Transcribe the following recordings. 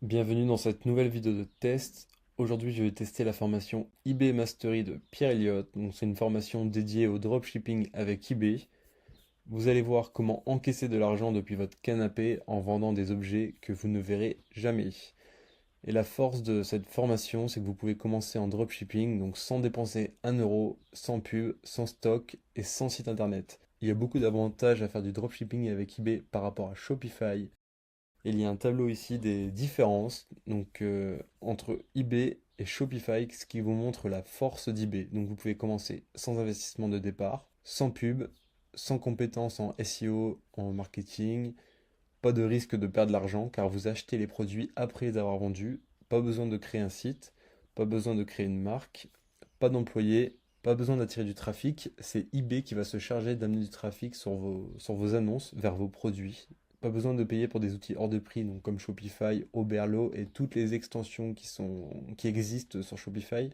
Bienvenue dans cette nouvelle vidéo de test. Aujourd'hui, je vais tester la formation eBay Mastery de Pierre Elliott. Donc, c'est une formation dédiée au dropshipping avec eBay. Vous allez voir comment encaisser de l'argent depuis votre canapé en vendant des objets que vous ne verrez jamais. Et la force de cette formation, c'est que vous pouvez commencer en dropshipping, donc sans dépenser un euro, sans pub, sans stock et sans site internet. Il y a beaucoup d'avantages à faire du dropshipping avec eBay par rapport à Shopify. Il y a un tableau ici des différences entre eBay et Shopify, ce qui vous montre la force d'eBay. Donc vous pouvez commencer sans investissement de départ, sans pub, sans compétences en SEO, en marketing, pas de risque de perdre de l'argent car vous achetez les produits après les avoir vendus, pas besoin de créer un site, pas besoin de créer une marque, pas d'employés, pas besoin d'attirer du trafic, c'est eBay qui va se charger d'amener du trafic sur vos annonces vers vos produits. Pas besoin de payer pour des outils hors de prix, donc comme Shopify, Oberlo et toutes les extensions qui existent sur Shopify.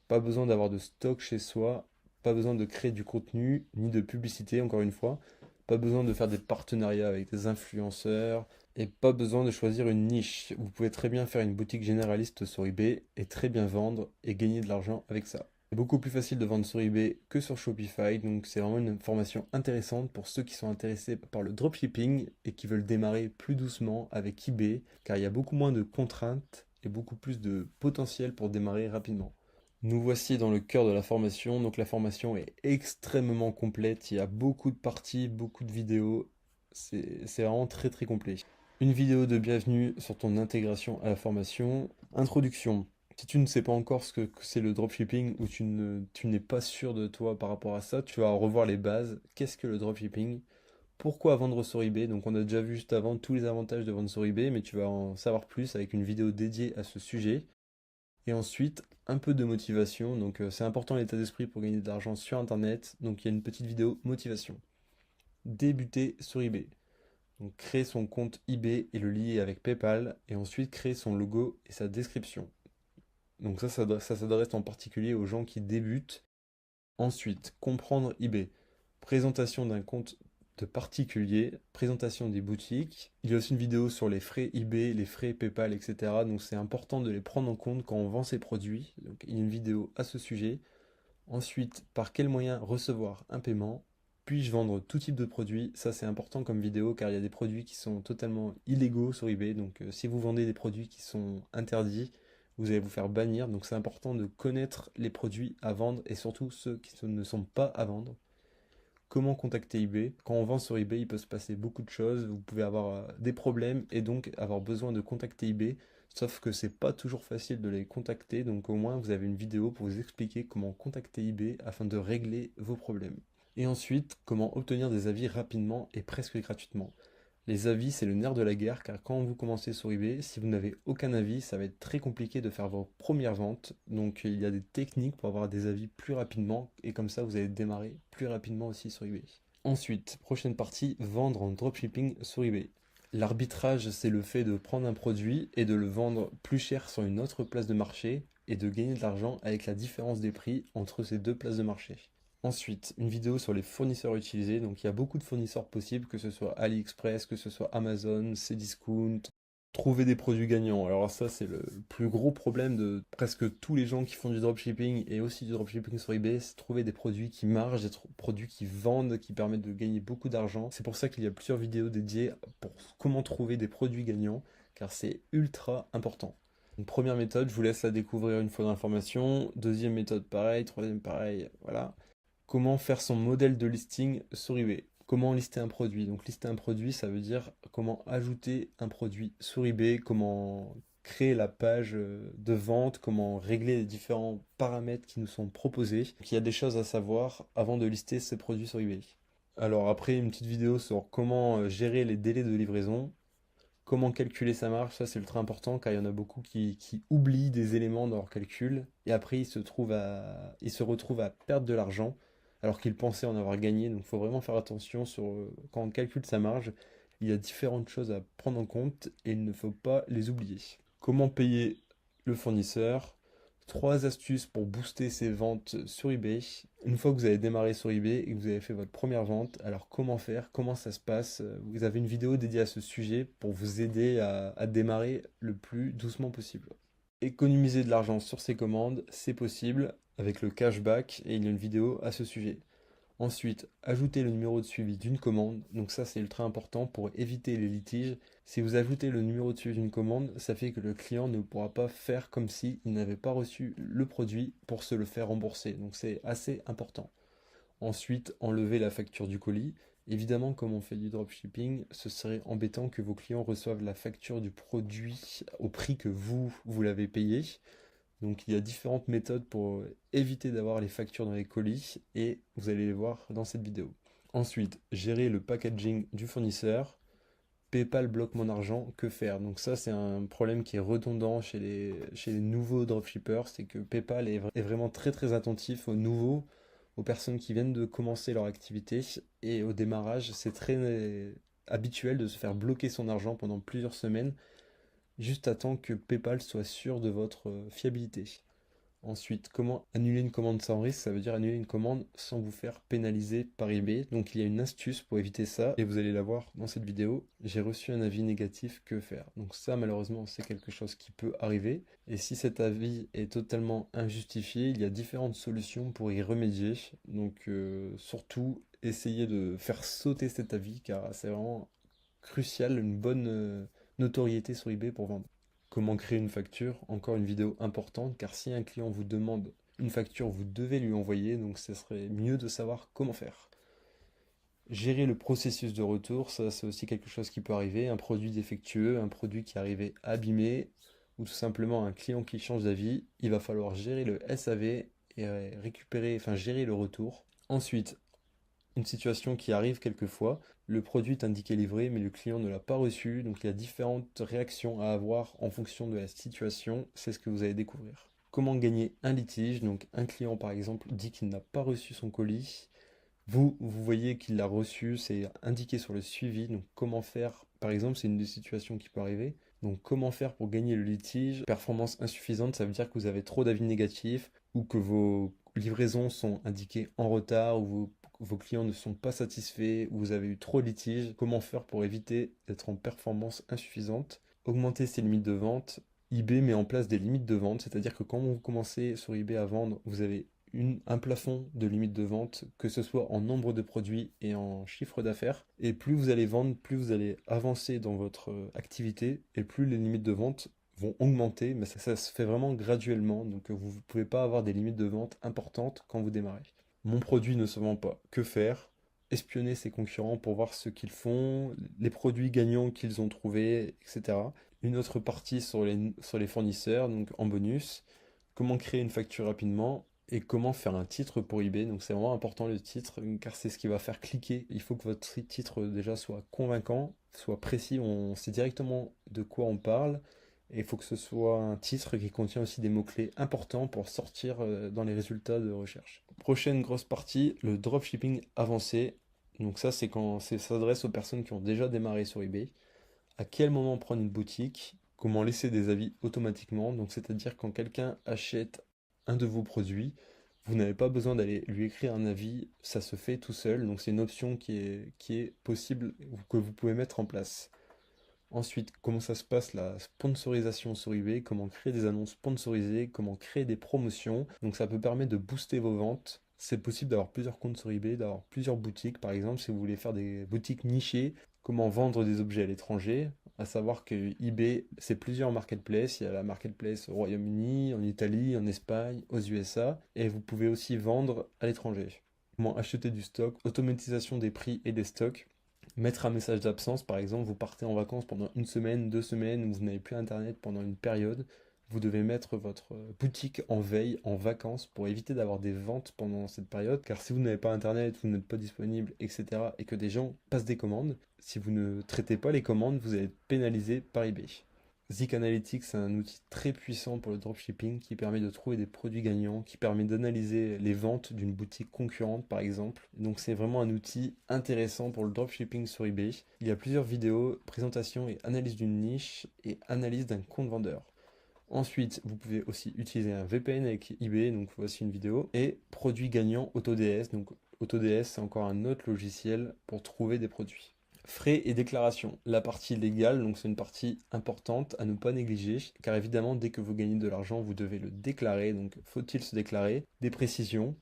Pas besoin d'avoir de stock chez soi, pas besoin de créer du contenu, ni de publicité, encore une fois. Pas besoin de faire des partenariats avec des influenceurs et pas besoin de choisir une niche. Vous pouvez très bien faire une boutique généraliste sur eBay et très bien vendre et gagner de l'argent avec ça. C'est beaucoup plus facile de vendre sur eBay que sur Shopify, donc c'est vraiment une formation intéressante pour ceux qui sont intéressés par le dropshipping et qui veulent démarrer plus doucement avec eBay, car il y a beaucoup moins de contraintes et beaucoup plus de potentiel pour démarrer rapidement. Nous voici dans le cœur de la formation. Donc la formation est extrêmement complète. Il y a beaucoup de parties, beaucoup de vidéos. C'est vraiment très très complet. Une vidéo de bienvenue sur ton intégration à la formation. Introduction. Si tu ne sais pas encore ce que c'est le dropshipping ou tu n'es pas sûr de toi par rapport à ça, tu vas revoir les bases. Qu'est-ce que le dropshipping? Pourquoi vendre sur eBay? Donc on a déjà vu juste avant tous les avantages de vendre sur eBay, mais tu vas en savoir plus avec une vidéo dédiée à ce sujet. Et ensuite, un peu de motivation. Donc, c'est important l'état d'esprit pour gagner de l'argent sur Internet. Donc, il y a une petite vidéo motivation. Débuter sur eBay. Donc, créer son compte eBay et le lier avec PayPal. Et ensuite, créer son logo et sa description. Donc, ça s'adresse en particulier aux gens qui débutent. Ensuite, comprendre eBay. Présentation d'un compte de particulier, présentation des boutiques. Il y a aussi une vidéo sur les frais eBay, les frais PayPal, etc. Donc c'est important de les prendre en compte quand on vend ses produits. Donc il y a une vidéo à ce sujet. Ensuite, par quel moyen recevoir un paiement? Puis-je vendre tout type de produits? Ça c'est important comme vidéo car il y a des produits qui sont totalement illégaux sur eBay. Donc si vous vendez des produits qui sont interdits, vous allez vous faire bannir. Donc c'est important de connaître les produits à vendre et surtout ceux qui ne sont pas à vendre. Comment contacter eBay? Quand on vend sur eBay, il peut se passer beaucoup de choses. Vous pouvez avoir des problèmes et donc avoir besoin de contacter eBay. Sauf que c'est pas toujours facile de les contacter. Donc au moins vous avez une vidéo pour vous expliquer comment contacter eBay afin de régler vos problèmes. Et ensuite, comment obtenir des avis rapidement et presque gratuitement. Les avis, c'est le nerf de la guerre car quand vous commencez sur eBay, si vous n'avez aucun avis, ça va être très compliqué de faire vos premières ventes. Donc il y a des techniques pour avoir des avis plus rapidement et comme ça vous allez démarrer plus rapidement aussi sur eBay. Ensuite, prochaine partie, vendre en dropshipping sur eBay. L'arbitrage, c'est le fait de prendre un produit et de le vendre plus cher sur une autre place de marché et de gagner de l'argent avec la différence des prix entre ces deux places de marché. Ensuite, une vidéo sur les fournisseurs utilisés. Donc, il y a beaucoup de fournisseurs possibles, que ce soit AliExpress, que ce soit Amazon, Cdiscount. Trouver des produits gagnants. Alors ça, c'est le plus gros problème de presque tous les gens qui font du dropshipping et aussi du dropshipping sur eBay, c'est trouver des produits qui marchent, produits qui vendent, qui permettent de gagner beaucoup d'argent. C'est pour ça qu'il y a plusieurs vidéos dédiées pour comment trouver des produits gagnants, car c'est ultra important. Une première méthode, je vous laisse la découvrir une fois dans la formation. Deuxième méthode, pareil. Troisième, pareil. Voilà. Comment faire son modèle de listing sur eBay. Comment lister un produit. Donc lister un produit, ça veut dire comment ajouter un produit sur eBay, comment créer la page de vente, comment régler les différents paramètres qui nous sont proposés. Donc, il y a des choses à savoir avant de lister ces produits sur eBay. Alors après, une petite vidéo sur comment gérer les délais de livraison, comment calculer sa marge, ça c'est ultra important car il y en a beaucoup qui oublient des éléments dans leur calcul et après ils se retrouvent à perdre de l'argent alors qu'ils pensaient en avoir gagné. Donc il faut vraiment faire attention sur quand on calcule sa marge, il y a différentes choses à prendre en compte et il ne faut pas les oublier. Comment payer le fournisseur? 3 astuces pour booster ses ventes sur eBay. Une fois que vous avez démarré sur eBay et que vous avez fait votre première vente, alors comment faire, comment ça se passe? Vous avez une vidéo dédiée à ce sujet pour vous aider à démarrer le plus doucement possible. Économiser de l'argent sur ses commandes, c'est possible avec le cashback et il y a une vidéo à ce sujet. Ensuite, ajouter le numéro de suivi d'une commande. Donc ça, c'est ultra important pour éviter les litiges. Si vous ajoutez le numéro de suivi d'une commande, ça fait que le client ne pourra pas faire comme s'il n'avait pas reçu le produit pour se le faire rembourser. Donc c'est assez important. Ensuite, enlever la facture du colis. Évidemment, comme on fait du dropshipping, ce serait embêtant que vos clients reçoivent la facture du produit au prix que vous l'avez payé. Donc il y a différentes méthodes pour éviter d'avoir les factures dans les colis et vous allez les voir dans cette vidéo. Ensuite, gérer le packaging du fournisseur. PayPal bloque mon argent, que faire? Donc ça c'est un problème qui est redondant chez les nouveaux dropshippers, c'est que PayPal est vraiment très attentif aux nouveaux, aux personnes qui viennent de commencer leur activité et au démarrage c'est très habituel de se faire bloquer son argent pendant plusieurs semaines juste à temps que PayPal soit sûr de votre fiabilité. Ensuite, comment annuler une commande sans risque? Ça veut dire annuler une commande sans vous faire pénaliser par eBay. Donc il y a une astuce pour éviter ça et vous allez la voir dans cette vidéo. J'ai reçu un avis négatif, que faire? Donc ça malheureusement c'est quelque chose qui peut arriver. Et si cet avis est totalement injustifié, il y a différentes solutions pour y remédier. Donc surtout essayez de faire sauter cet avis car c'est vraiment crucial, une bonne notoriété sur eBay pour vendre. Comment créer une facture? Encore une vidéo importante car si un client vous demande une facture, vous devez lui envoyer, donc ce serait mieux de savoir comment faire. Gérer le processus de retour, ça c'est aussi quelque chose qui peut arriver. Un produit défectueux, un produit qui est arrivé abîmé, ou tout simplement un client qui change d'avis, il va falloir gérer le SAV et récupérer, enfin gérer le retour. Ensuite, une situation qui arrive quelquefois, le produit est indiqué livré mais le client ne l'a pas reçu, donc il y a différentes réactions à avoir en fonction de la situation, c'est ce que vous allez découvrir. Comment gagner un litige? Donc un client par exemple dit qu'il n'a pas reçu son colis, vous voyez qu'il l'a reçu, c'est indiqué sur le suivi, donc comment faire? Par exemple, c'est une des situations qui peut arriver. Donc comment faire pour gagner le litige? Performance insuffisante, ça veut dire que vous avez trop d'avis négatifs ou que vos livraisons sont indiquées en retard ou vos clients ne sont pas satisfaits ou vous avez eu trop de litiges. Comment faire pour éviter d'être en performance insuffisante? Augmenter ses limites de vente. eBay met en place des limites de vente, c'est-à-dire que quand vous commencez sur eBay à vendre, vous avez un plafond de limite de vente, que ce soit en nombre de produits et en chiffre d'affaires. Et plus vous allez vendre, plus vous allez avancer dans votre activité et plus les limites de vente vont augmenter, mais ça se fait vraiment graduellement, donc vous ne pouvez pas avoir des limites de vente importantes quand vous démarrez. Mon produit ne se vend pas, que faire? Espionner ses concurrents pour voir ce qu'ils font, les produits gagnants qu'ils ont trouvés, etc. Une autre partie sur les fournisseurs, donc en bonus. Comment créer une facture rapidement et comment faire un titre pour eBay. Donc c'est vraiment important le titre car c'est ce qui va faire cliquer. Il faut que votre titre déjà soit convaincant, soit précis, on sait directement de quoi on parle. Et il faut que ce soit un titre qui contient aussi des mots-clés importants pour sortir dans les résultats de recherche. Prochaine grosse partie, le dropshipping avancé. Donc ça c'est quand ça s'adresse aux personnes qui ont déjà démarré sur eBay. À quel moment prendre une boutique? Comment laisser des avis automatiquement? Donc c'est-à-dire quand quelqu'un achète un de vos produits, vous n'avez pas besoin d'aller lui écrire un avis, ça se fait tout seul. Donc c'est une option qui est possible, que vous pouvez mettre en place. Ensuite, comment ça se passe la sponsorisation sur eBay, comment créer des annonces sponsorisées, comment créer des promotions. Donc ça peut permettre de booster vos ventes. C'est possible d'avoir plusieurs comptes sur eBay, d'avoir plusieurs boutiques. Par exemple, si vous voulez faire des boutiques nichées, comment vendre des objets à l'étranger. À savoir que eBay, c'est plusieurs marketplaces. Il y a la marketplace au Royaume-Uni, en Italie, en Espagne, aux USA. Et vous pouvez aussi vendre à l'étranger. Comment acheter du stock, automatisation des prix et des stocks. Mettre un message d'absence, par exemple, vous partez en vacances pendant une semaine, 2 semaines, vous n'avez plus internet pendant une période, vous devez mettre votre boutique en veille, en vacances, pour éviter d'avoir des ventes pendant cette période, car si vous n'avez pas internet, vous n'êtes pas disponible, etc., et que des gens passent des commandes, si vous ne traitez pas les commandes, vous allez être pénalisé par eBay. Zik Analytics, c'est un outil très puissant pour le dropshipping qui permet de trouver des produits gagnants, qui permet d'analyser les ventes d'une boutique concurrente par exemple. Donc c'est vraiment un outil intéressant pour le dropshipping sur eBay. Il y a plusieurs vidéos, présentation et analyse d'une niche et analyse d'un compte vendeur. Ensuite, vous pouvez aussi utiliser un VPN avec eBay, donc voici une vidéo. Et produit gagnant AutoDS, donc AutoDS c'est encore un autre logiciel pour trouver des produits. Frais et déclaration. La partie légale, donc c'est une partie importante à ne pas négliger, car évidemment dès que vous gagnez de l'argent, vous devez le déclarer, donc faut-il se déclarer? Des précisions,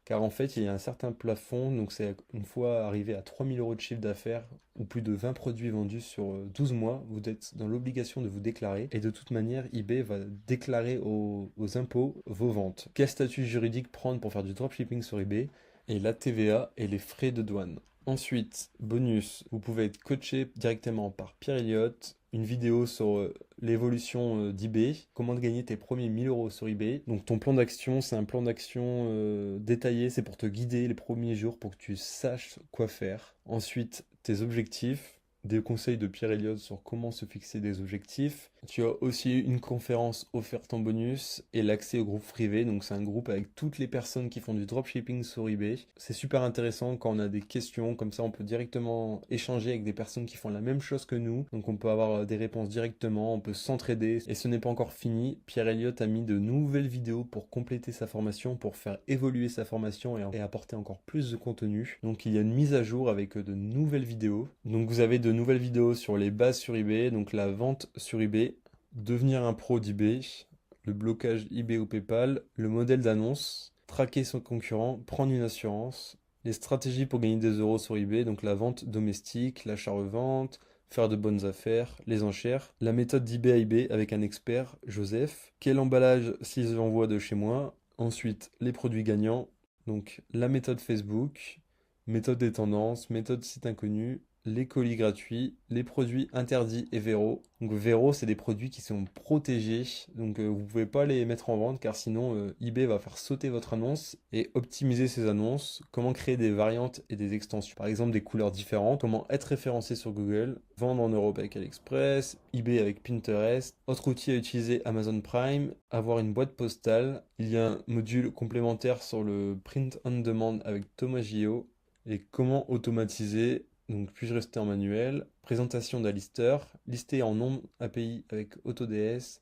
car en fait il y a un certain plafond, donc c'est une fois arrivé à 3000 euros de chiffre d'affaires ou plus de 20 produits vendus sur 12 mois, vous êtes dans l'obligation de vous déclarer, et de toute manière eBay va déclarer aux impôts vos ventes. Quel statut juridique prendre pour faire du dropshipping sur eBay? Et la TVA et les frais de douane. Ensuite, bonus, vous pouvez être coaché directement par Pierre Elliott, une vidéo sur l'évolution d'eBay, comment gagner tes premiers 1000 euros sur eBay. Donc ton plan d'action, c'est un plan d'action détaillé, c'est pour te guider les premiers jours pour que tu saches quoi faire. Ensuite, tes objectifs, des conseils de Pierre Elliott sur comment se fixer des objectifs. Tu as aussi une conférence offerte en bonus et l'accès au groupe privé. Donc c'est un groupe avec toutes les personnes qui font du dropshipping sur eBay. C'est super intéressant quand on a des questions, comme ça on peut directement échanger avec des personnes qui font la même chose que nous. Donc on peut avoir des réponses directement, on peut s'entraider. Et ce n'est pas encore fini. Pierre Elliott a mis de nouvelles vidéos pour compléter sa formation, pour faire évoluer sa formation et apporter encore plus de contenu. Donc il y a une mise à jour avec de nouvelles vidéos. Donc vous avez de nouvelles vidéos sur les bases sur eBay, donc la vente sur eBay, devenir un pro d'eBay, le blocage eBay ou PayPal, le modèle d'annonce, traquer son concurrent, prendre une assurance, les stratégies pour gagner des euros sur eBay, donc la vente domestique, l'achat-revente, faire de bonnes affaires, les enchères, la méthode d'eBay à eBay avec un expert, Joseph, quel emballage si j'envoie de chez moi, ensuite les produits gagnants, donc la méthode Facebook, méthode des tendances, méthode site inconnu, les colis gratuits, les produits interdits et Vero. Donc Vero, c'est des produits qui sont protégés, donc vous pouvez pas les mettre en vente car sinon eBay va faire sauter votre annonce et optimiser ses annonces. Comment créer des variantes et des extensions, par exemple des couleurs différentes. Comment être référencé sur Google, vendre en Europe avec AliExpress, eBay avec Pinterest. Autre outil à utiliser, Amazon Prime, avoir une boîte postale. Il y a un module complémentaire sur le print on demand avec Thomas Gio et comment automatiser. Donc, puis-je rester en manuel? Présentation d'un listeur, lister en nom API avec AutoDS,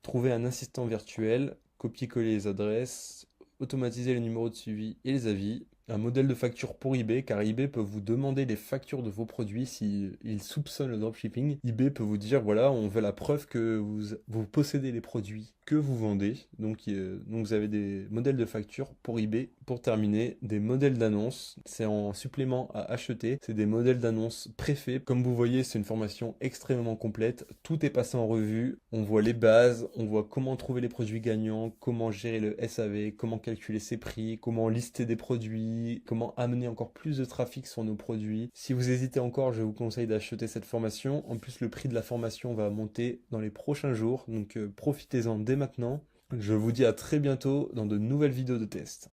trouver un assistant virtuel, copier-coller les adresses, automatiser les numéros de suivi et les avis, un modèle de facture pour eBay, car eBay peut vous demander les factures de vos produits s'il soupçonne le dropshipping. eBay peut vous dire, voilà, on veut la preuve que vous possédez les produits que vous vendez. Donc vous avez des modèles de facture pour eBay. Pour terminer, des modèles d'annonces. C'est en supplément à acheter. C'est des modèles d'annonces préfaits. Comme vous voyez, c'est une formation extrêmement complète. Tout est passé en revue. On voit les bases, on voit comment trouver les produits gagnants, comment gérer le SAV, comment calculer ses prix, comment lister des produits, comment amener encore plus de trafic sur nos produits. Si vous hésitez encore, je vous conseille d'acheter cette formation. En plus, le prix de la formation va monter dans les prochains jours. Donc profitez-en dès maintenant. Je vous dis à très bientôt dans de nouvelles vidéos de test.